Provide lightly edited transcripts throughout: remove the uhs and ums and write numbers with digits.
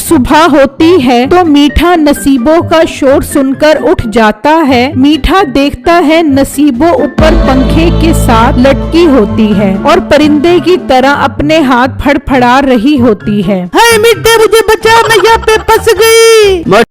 सुबह होती है तो मीठा नसीबों का शोर सुनकर उठ जाता है। मीठा देखता है नसीबों ऊपर पंखे के साथ लटकी होती है और परिंदे की तरह अपने हाथ फड़फड़ा रही होती है। हाय मीठे मुझे बचा, मैं यहाँ पे फंस गई।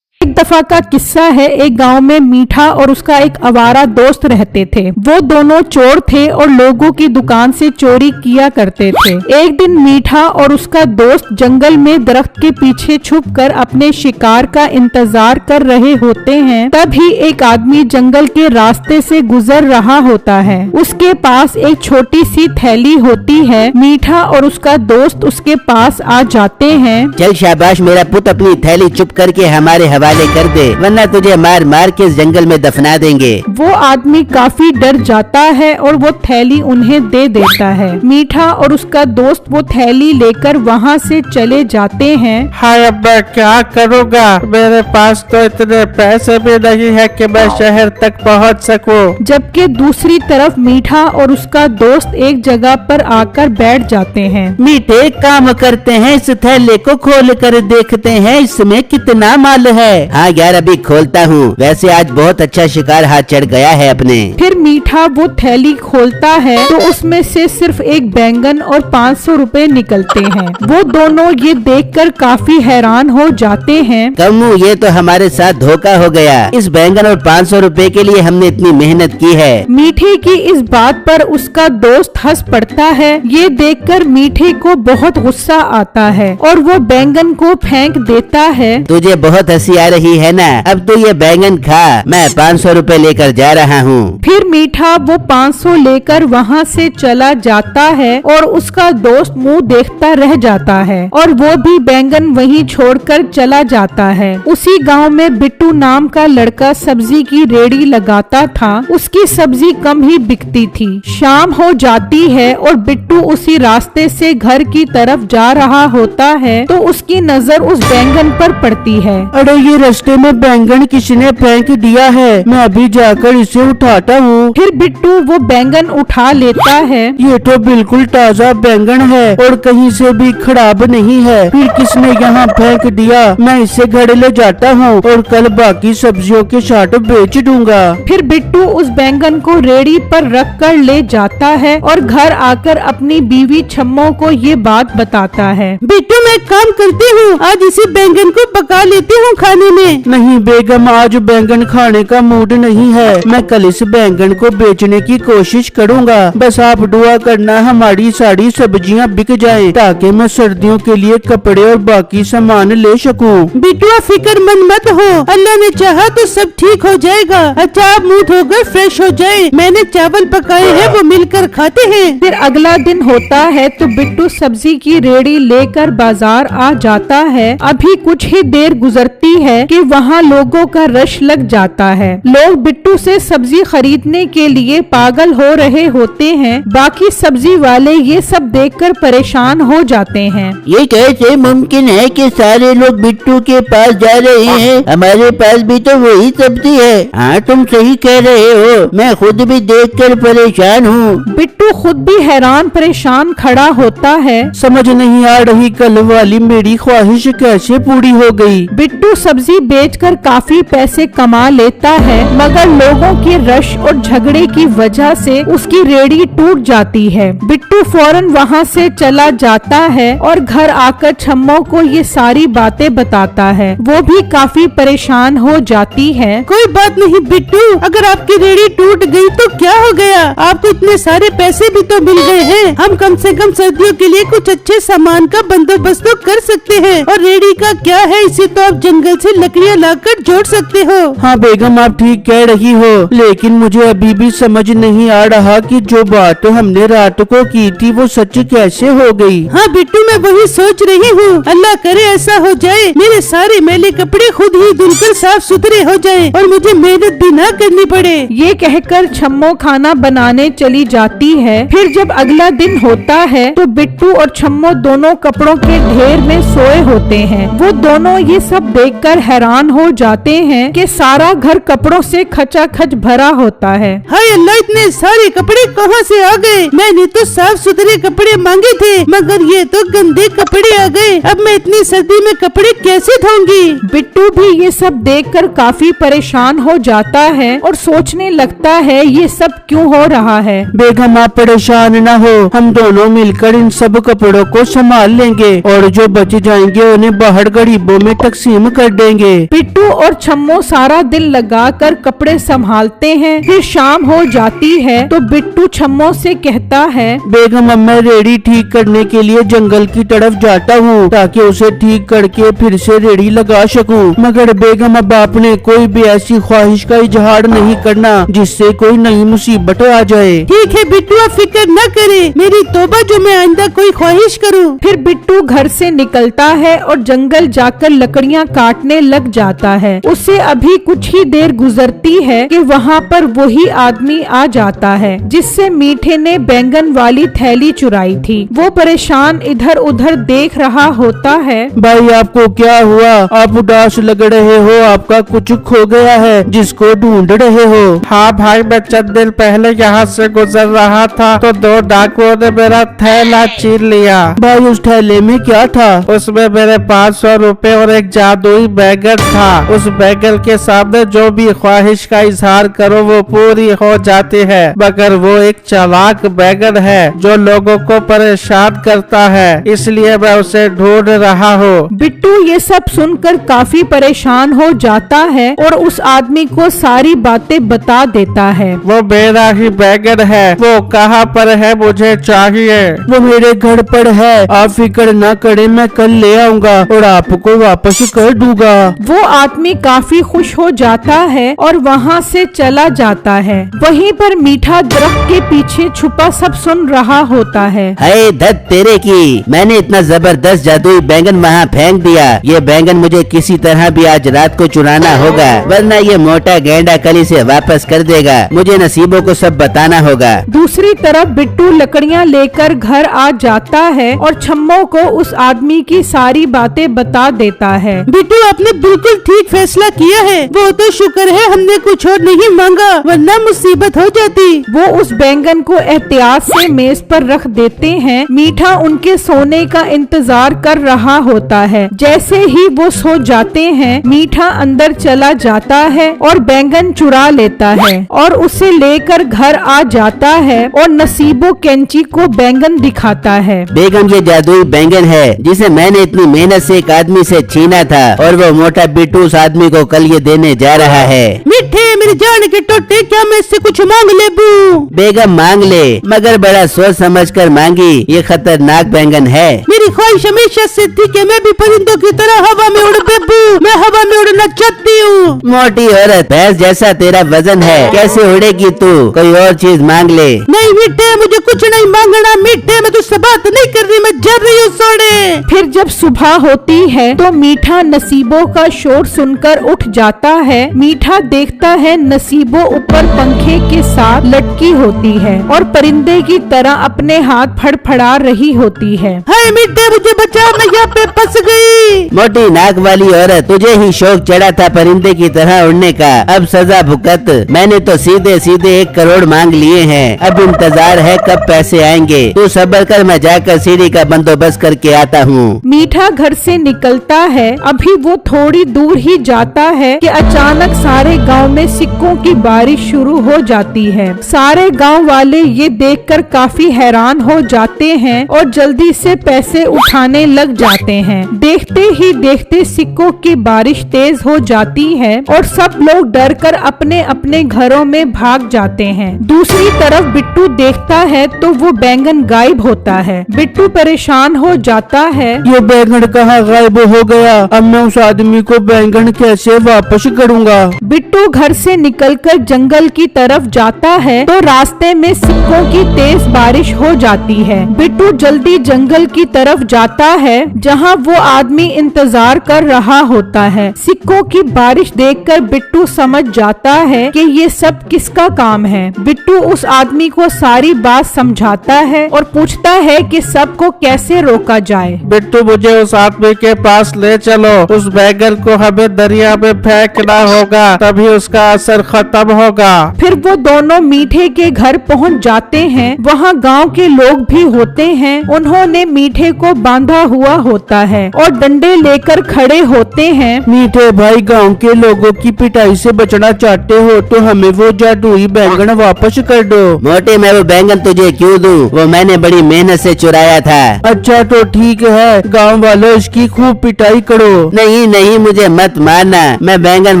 एक दफा का किस्सा है। एक गांव में मीठा और उसका एक आवारा दोस्त रहते थे। वो दोनों चोर थे और लोगों की दुकान से चोरी किया करते थे। एक दिन मीठा और उसका दोस्त जंगल में दरख्त के पीछे छुपकर अपने शिकार का इंतजार कर रहे होते हैं। तभी एक आदमी जंगल के रास्ते से गुजर रहा होता है। उसके पास एक छोटी सी थैली होती है। मीठा और उसका दोस्त उसके पास आ जाते हैं। चल शाबाश मेरा पुत, अपनी थैली चुप करके हमारे हवाले कर दे, वरना तुझे मार मार के इस जंगल में दफना देंगे। वो आदमी काफी डर जाता है और वो थैली उन्हें दे देता है। मीठा और उसका दोस्त वो थैली लेकर वहाँ से चले जाते हैं। हाय अब्बा, क्या करूँगा? मेरे पास तो इतने पैसे भी नहीं है कि मैं शहर तक पहुँच सकूं। जबकि दूसरी तरफ मीठा और उसका दोस्त एक जगह पर आकर बैठ जाते हैं। मीठे काम करते हैं, इस थैले को खोल कर देखते हैं इसमें कितना माल है। हाँ यार, अभी खोलता हूँ। वैसे आज बहुत अच्छा शिकार हाथ चढ़ गया है अपने। फिर मीठा वो थैली खोलता है तो उसमें से सिर्फ एक बैंगन और 500 रुपए निकलते हैं। वो दोनों ये देखकर काफी हैरान हो जाते हैं। कम्मू, ये तो हमारे साथ धोखा हो गया। इस बैंगन और 500 रुपए के लिए हमने इतनी मेहनत की है। मीठे की इस बात पर उसका दोस्त हंस पड़ता है। ये देखकर मीठे को बहुत गुस्सा आता है और वो बैंगन को फेंक देता है। तुझे बहुत हंसी आ रही है ना? अब तो ये बैंगन खा, मैं 500 रुपए लेकर जा रहा हूँ। फिर मीठा वो 500 लेकर वहाँ से चला जाता है और उसका दोस्त मुंह देखता रह जाता है और वो भी बैंगन वहीं छोड़कर चला जाता है। उसी गांव में बिट्टू नाम का लड़का सब्जी की रेड़ी लगाता था। उसकी सब्जी कम ही बिकती थी। शाम हो जाती है और बिट्टू उसी रास्ते से घर की तरफ जा रहा होता है तो उसकी नजर उस बैंगन पर पड़ती है। अरे ये रास्ते में बैंगन किसने फेंक दिया है? मैं अभी जाकर इसे उठाता हूँ। फिर बिट्टू वो बैंगन उठा लेता है। ये तो बिल्कुल ताज़ा बैंगन है और कहीं से भी खराब नहीं है। फिर किसने यहाँ फेंक दिया? मैं इसे घर ले जाता हूँ और कल बाकी सब्जियों के साथ बेच दूंगा। फिर बिट्टू उस बैंगन को रेड़ी पर रख कर ले जाता है और घर आकर अपनी बीवी छम्मो को ये बात बताता है। बिट्टू, मैं काम करती हूँ, आज इसी बैंगन को पका लेती हूँ खाने में। नहीं बेगम, आज बैंगन खाने का मूड नहीं है। मैं कल इस बैंगन को बेचने की कोशिश करूँगा। बस आप दुआ करना हमारी सारी सब्जियाँ बिक जाएं, ताकि मैं सर्दियों के लिए कपड़े और बाकी सामान ले सकूं। बिटुआ, फिक्रमंद मत हो, अल्लाह ने चाहा तो सब ठीक हो जाएगा। अच्छा आप मुंह धोकर फ्रेश हो जाए, मैंने चावल पकाए हैं, वो मिलकर खाते हैं। फिर अगला दिन होता है तो बिट्टू सब्जी की रेड़ी लेकर बाजार आ जाता है। अभी कुछ ही देर गुजरती है कि वहाँ लोगों का रश लग जाता है। लोग बिट्टू से सब्जी खरीदने के लिए पागल हो रहे होते हैं। बाकी सब्जी वाले ये सब देखकर परेशान हो जाते हैं। ये कैसे मुमकिन है कि सारे लोग बिट्टू के पास जा रहे हैं? हमारे पास भी तो वही सब्जी है। हाँ तुम सही कह रहे हो, मैं खुद भी देखकर परेशान हूँ। बिट्टू खुद भी हैरान परेशान खड़ा होता है। समझ नहीं आ रही कल वाली मेरी ख्वाहिश कैसे पूरी हो गई। बिट्टू सब्जी बेचकर काफी पैसे कमा लेता है, मगर लोगों के रश और झगड़े की वजह से उसकी रेड़ी टूट जाती है। बिट्टू फौरन वहाँ से चला जाता है और घर आकर छम्मो को ये सारी बातें बताता है। वो भी काफी परेशान हो जाती है। कोई बात नहीं बिट्टू, अगर आपकी रेड़ी टूट गई तो क्या हो गया? आपको इतने सारे पैसे भी तो मिल गए हैं। हम कम से कम सर्दियों के लिए कुछ अच्छे सामान का बंदोबस्त तो कर सकते हैं। और रेड़ी का क्या है, इसे तो आप जंगल से लकड़ियाँ लाकर जोड़ सकते हो। हाँ बेगम, आप ठीक कह रही हो, लेकिन मुझे अभी भी समझ नहीं आ रहा कि जो बात हमने रात को की थी वो सच कैसे हो गई। हाँ बिट्टू, मैं वही सोच रही हूँ। अल्लाह करे ऐसा हो जाए, मेरे सारे मैले कपड़े खुद ही धुलकर साफ सुथरे हो जाएं और मुझे मेहनत भी ना करनी पड़े। ये कहकर छम्मो खाना बनाने चली जाती है। फिर जब अगला दिन होता है तो बिट्टू और छम्मो दोनों कपड़ों के ढेर में सोए रहे होते हैं। वो दोनों ये सब देखकर हैरान हो जाते हैं कि सारा घर कपड़ों से खचाखच भरा होता है। हाय अल्लाह, इतने सारे कपड़े कहाँ से आ गए? मैंने तो साफ सुथरे कपड़े मांगे थे, मगर ये तो गंदे कपड़े आ गए। अब मैं इतनी सर्दी में कपड़े कैसे धोऊंगी? बिट्टू भी ये सब देखकर काफी परेशान हो जाता है और सोचने लगता है ये सब क्यों हो रहा है। बेगम आप परेशान न हो, हम दोनों मिलकर इन सब कपड़ों को संभाल लेंगे और जो बच जाएंगे उन्हें बाहर गरीबों में तकसीम कर देंगे। बिट्टू और छम्मो सारा दिन लगाकर कपड़े संभालते हैं। फिर शाम हो जाती है तो बिट्टू छम्मो से कहता है, बेगम अब मैं रेडी ठीक करने के लिए जंगल की तरफ जाता हूँ ताकि उसे ठीक करके फिर से रेडी लगा सकूँ। मगर बेगम अब आपने कोई भी ऐसी ख्वाहिश का इजहार नहीं करना जिससे कोई नई मुसीबत आ जाए। ठीक है बिट्टू, आप फिक्र न करे, मेरी तौबा जो मैं आइंदा कोई ख्वाहिश करूँ। फिर बिट्टू घर से निकलता है और जंगल जाकर लकड़ियाँ काटने लग जाता है। उससे अभी कुछ ही देर गुजरती है कि वहाँ पर वही आदमी आ जाता है जिससे मीठे ने बैंगन वाली थैली चुराई थी। वो परेशान इधर उधर देख रहा होता है। भाई आपको क्या हुआ? आप उदास लग रहे हो, आपका कुछ खो गया है जिसको ढूंढ रहे हो। हाँ भाई, मैं चंद दिन पहले यहाँ से गुजर रहा था तो दो डाकुओं ने मेरा थैला छीन लिया। भाई उस थैले में क्या था? उसमें मेरे 500 रुपए और एक जादुई बैगन था। उस बैगन के सामने जो भी ख्वाहिश का इजहार करो वो पूरी हो जाती है, मगर वो एक चालाक बैगन है जो लोगों को परेशान करता है, इसलिए मैं उसे ढूंढ रहा हूँ। बिट्टू ये सब सुनकर काफी परेशान हो जाता है और उस आदमी को सारी बातें बता देता है। वो मेरा ही बैगन है, वो कहाँ पर है, मुझे चाहिए। वो मेरे घर पर है, आप फिक्र न करें, मैं कल ले आऊँगा और आपको वापस कर दूंगा। वो आदमी काफी खुश हो जाता है और वहाँ से चला जाता है। वहीं पर मीठा दरख्त के पीछे छुपा सब सुन रहा होता है। हाय धत तेरे की, मैंने इतना जबरदस्त जादुई बैंगन वहाँ फेंक दिया। ये बैंगन मुझे किसी तरह भी आज रात को चुराना होगा, वरना ये मोटा गेंडा कल इसे वापस कर देगा। मुझे नसीबों को सब बताना होगा। दूसरी तरफ बिट्टू लकड़ियाँ लेकर घर आ जाता है और छम्मो को उस आदमी की सारी बातें बता देता है। बिट्टू आपने बिल्कुल ठीक फैसला किया है। वो तो शुक्र है हमने कुछ और नहीं मांगा, वरना मुसीबत हो जाती। वो उस बैंगन को एहतियात से मेज पर रख देते हैं। मीठा उनके सोने का इंतजार कर रहा होता है। जैसे ही वो सो जाते हैं, मीठा अंदर चला जाता है और बैंगन चुरा लेता है और उसे लेकर घर आ जाता है और नसीबो कैंची को बैंगन दिखाता है। बेगम ये जादुई बैंगन है जिसे मैंने इतनी मेहनत से एक आदमी से छीना था और वो मोटा बिट्टू उस आदमी को कल ये देने जा रहा है। मीठे मेरे जान के टोटे, क्या मैं इससे कुछ मांग ले? बू बेगम मांग ले, मगर बड़ा सोच समझ कर मांगी, ये खतरनाक बैंगन है। मेरी ख्वाहिश हमेशा से थी कि मैं भी परिंदों की तरह हवा में उड़ बेबू, मैं हवा में उड़ना चाहती हूँ। मोटी औरत, भैंस जैसा तेरा वजन है, कैसे उड़ेगी तू? कोई और चीज मांग ले। नहीं मीठे, मुझे कुछ नहीं मांगना। मीठे मैं तुझसे बात नहीं कर रही, मैं जल रही हूँ सोने। फिर जब सुबह होती है तो मीठा नसीबों का शोर सुनकर उठ जाता है। मीठा देखता है नसीबों ऊपर पंखे के साथ लटकी होती है और परिंदे की तरह अपने हाथ फड़फड़ा रही होती है। हाय मीठे, मुझे बचा, मैं यहाँ पे फंस गई। मोटी नाक वाली औरत, तुझे ही शौक चढ़ा था परिंदे की तरह उड़ने का, अब सजा भुगत। मैंने तो सीधे सीधे 1 करोड़ मांग लिए हैं, अब इंतजार है कब पैसे आएंगे। तू सब्र कर, मैं जाकर सीढ़ी का बंदोबस्त करके आता हूँ। मीठा घर से निकलता है। अभी वो थोड़ी दूर ही जाता है कि अचानक सारे गांव में सिक्कों की बारिश शुरू हो जाती है। सारे गांव वाले ये देखकर काफी हैरान हो जाते हैं और जल्दी से पैसे उठाने लग जाते हैं। देखते ही देखते सिक्कों की बारिश तेज हो जाती है और सब लोग डरकर अपने अपने घरों में भाग जाते हैं। दूसरी तरफ बिट्टू देखता है तो वो बैंगन गायब होता है। बिट्टू परेशान हो जाता है। ये बैंगन कहाँ गायब हो गया? अब मैं उस आदमी को बैंगन कैसे वापस करूँगा? बिट्टू घर से निकलकर जंगल की तरफ जाता है तो रास्ते में सिक्कों की तेज बारिश हो जाती है। बिट्टू जल्दी जंगल की तरफ जाता है जहाँ वो आदमी इंतजार कर रहा होता है। सिक्कों की बारिश बारिश देखकर बिट्टू समझ जाता है कि ये सब किसका काम है। बिट्टू उस आदमी को सारी बात समझाता है और पूछता है कि सबको कैसे रोका जाए। बिट्टू मुझे उस आदमी के पास ले चलो, उस बैगन को हमें दरिया में फेंकना होगा, तभी उसका असर खत्म होगा। फिर वो दोनों मीठे के घर पहुंच जाते हैं। वहाँ गांव के लोग भी होते हैं। उन्होंने मीठे को बांधा हुआ होता है और डंडे लेकर खड़े होते हैं। मीठे भाई, गांव के लोगों की पिटाई से बचना चाहते हो तो हमें वो जादुई बैंगन वापस कर दो। मोटे, मैं वो बैंगन तुझे क्यों दूं? वो मैंने बड़ी मेहनत से चुराया था। अच्छा तो ठीक है, गांव वालों इसकी खूब पिटाई करो। नहीं नहीं, मुझे मत मारना, मैं बैंगन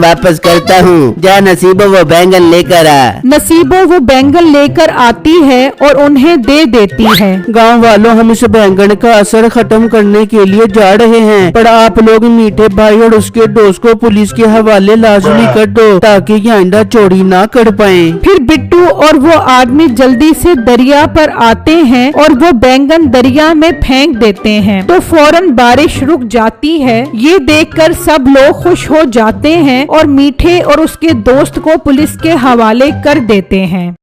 वापस करता हूँ। जा नसीबो वो बैंगन लेकर आ। नसीबो वो बैंगन लेकर आती है और उन्हें दे देती है। गांव वालों, हम इस बैंगन का असर खत्म करने के लिए जा रहे हैं, पर आप लोग मीठे भाई और उसके दोस्त को पुलिस के हवाले लाजमी कर दो ताकि ये आइंदा चोरी ना कर पाए। फिर बिट्टू और वो आदमी जल्दी से दरिया पर आते हैं और वो बैंगन दरिया में फेंक देते हैं तो फौरन बारिश रुक जाती है। ये देखकर सब लोग खुश हो जाते हैं और मीठे और उसके दोस्त को पुलिस के हवाले कर देते हैं।